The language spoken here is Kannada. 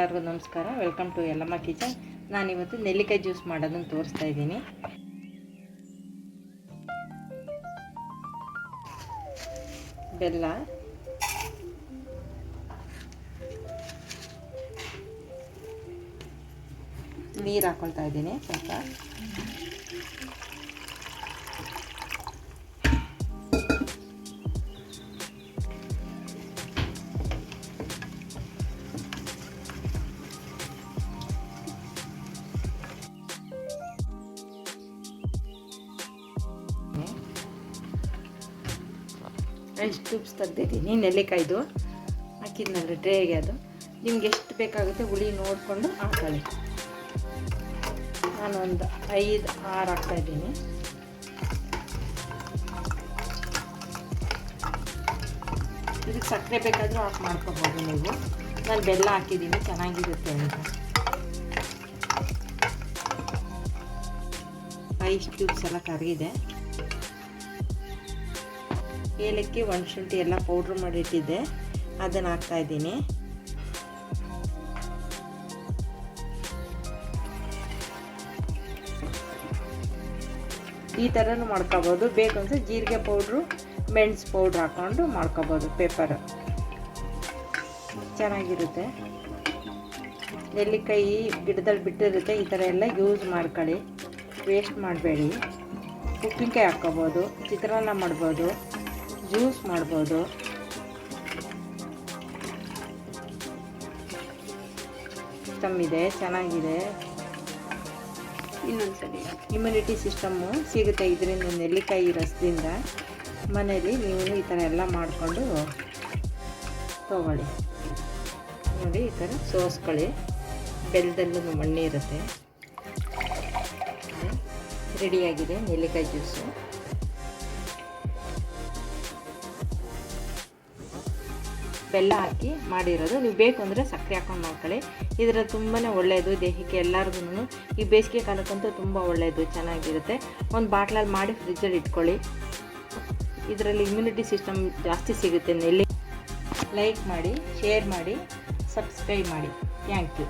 ಎಲ್ಲರಿಗೂ ನಮಸ್ಕಾರ. Welcome to Yellamma kitchen. ನಾನಿವತ್ತು ನೆಲ್ಲಿಕಾಯಿ ಜ್ಯೂಸ್ ಮಾಡೋದನ್ನು ತೋರಿಸ್ತಾ ಇದ್ದೀನಿ. ಬೆಲ್ಲ, ನೀರು ಹಾಕ್ಕೊಳ್ತಾ ಇದ್ದೀನಿ ಸ್ವಲ್ಪ. Ice cubes ತೆಗ್ದಿದ್ದೀನಿ. ನೆಲ್ಲಿಕಾಯ್ದು ಹಾಕಿದ್ನಲ್ಲ ಟ್ರೇಗೆ, ಅದು ನಿಮ್ಗೆ ಎಷ್ಟು ಬೇಕಾಗುತ್ತೆ ಹುಳಿ ನೋಡಿಕೊಂಡು ಹಾಕೊಳ್ಳಿ. ನಾನು ಒಂದು 5-6 ಹಾಕ್ತಾಯಿದ್ದೀನಿ. ಇದಕ್ಕೆ ಸಕ್ಕರೆ ಬೇಕಾದರೂ ಹಾಕಿ ಮಾಡ್ಕೊಬೋದು ನೀವು. ನಾನು ಬೆಲ್ಲ ಹಾಕಿದ್ದೀನಿ, ಚೆನ್ನಾಗಿರುತ್ತೆ ಅಂತ. ಐಸ್ ಕ್ಯೂಬ್ಸ್ ಎಲ್ಲ ಕರಗಿದೆ. ಏಲಕ್ಕಿ, ಒಣಶುಂಠಿ ಎಲ್ಲ ಪೌಡ್ರ್ ಮಾಡಿಟ್ಟಿದ್ದೆ, ಅದನ್ನು ಹಾಕ್ತಾಯಿದ್ದೀನಿ. ಈ ಥರನೂ ಮಾಡ್ಕೊಬೋದು. ಬೇಕು ಅಂದರೆ ಜೀರಿಗೆ ಪೌಡ್ರು, ಮೆಣಸು ಪೌಡ್ರ್ ಹಾಕ್ಕೊಂಡು ಮಾಡ್ಕೊಬೋದು. ಪೇಪರ್ ಚೆನ್ನಾಗಿರುತ್ತೆ. ನೆಲ್ಲಿಕಾಯಿ ಗಿಡದಲ್ಲಿ ಬಿಟ್ಟಿರುತ್ತೆ, ಈ ಥರ ಎಲ್ಲ ಯೂಸ್ ಮಾಡ್ಕೊಳ್ಳಿ, ವೇಸ್ಟ್ ಮಾಡಬೇಡಿ. ಉಪ್ಪಿನಕಾಯಿ ಹಾಕ್ಕೊಬೋದು, ಚಿತ್ರಾನ್ನ ಮಾಡ್ಬೋದು, ಜ್ಯೂಸ್ ಮಾಡ್ಬೋದು. ಸಿಸ್ಟಮ್ ಇದೆ, ಚೆನ್ನಾಗಿದೆ. ಇನ್ನೊಂದ್ಸರಿ ಇಮ್ಯುನಿಟಿ ಸಿಸ್ಟಮ್ಮು ಸಿಗುತ್ತೆ ಇದರಿಂದ, ನೆಲ್ಲಿಕಾಯಿ ರಸದಿಂದ. ಮನೇಲಿ ನೀವು ಈ ಥರ ಎಲ್ಲ ಮಾಡಿಕೊಂಡು ತಗೊಳ್ಳಿ. ನೋಡಿ, ಈ ಥರ ಸೋಸ್ಕೊಳ್ಳಿ. ಬೆಲ್ಲದಲ್ಲೂ ಮಣ್ಣು ಇರುತ್ತೆ. ರೆಡಿಯಾಗಿದೆ ನೆಲ್ಲಿಕಾಯಿ ಜ್ಯೂಸು. ಬೆಲ್ಲ ಹಾಕಿ ಮಾಡಿರೋದು. ನೀವು ಬೇಕು ಅಂದರೆ ಸಕ್ಕರೆ ಹಾಕೊಂಡು ಮಾಡ್ಕೊಳ್ಳಿ. ಇದರ ತುಂಬಾ ಒಳ್ಳೆಯದು ದೇಹಕ್ಕೆ ಎಲ್ಲರಿಗೂ. ಈ ಬೇಸಿಗೆ ಕಾಲಕ್ಕಂತೂ ತುಂಬ ಒಳ್ಳೆಯದು, ಚೆನ್ನಾಗಿರುತ್ತೆ. ಒಂದು ಬಾಟ್ಲಲ್ಲಿ ಮಾಡಿ ಫ್ರಿಜ್ಜಲ್ಲಿ ಇಟ್ಕೊಳ್ಳಿ. ಇದರಲ್ಲಿ ಇಮ್ಯುನಿಟಿ ಸಿಸ್ಟಮ್ ಜಾಸ್ತಿ ಸಿಗುತ್ತೆ. ಲೈಕ್ ಮಾಡಿ, ಶೇರ್ ಮಾಡಿ, ಸಬ್ಸ್ಕ್ರೈಬ್ ಮಾಡಿ. Thank you.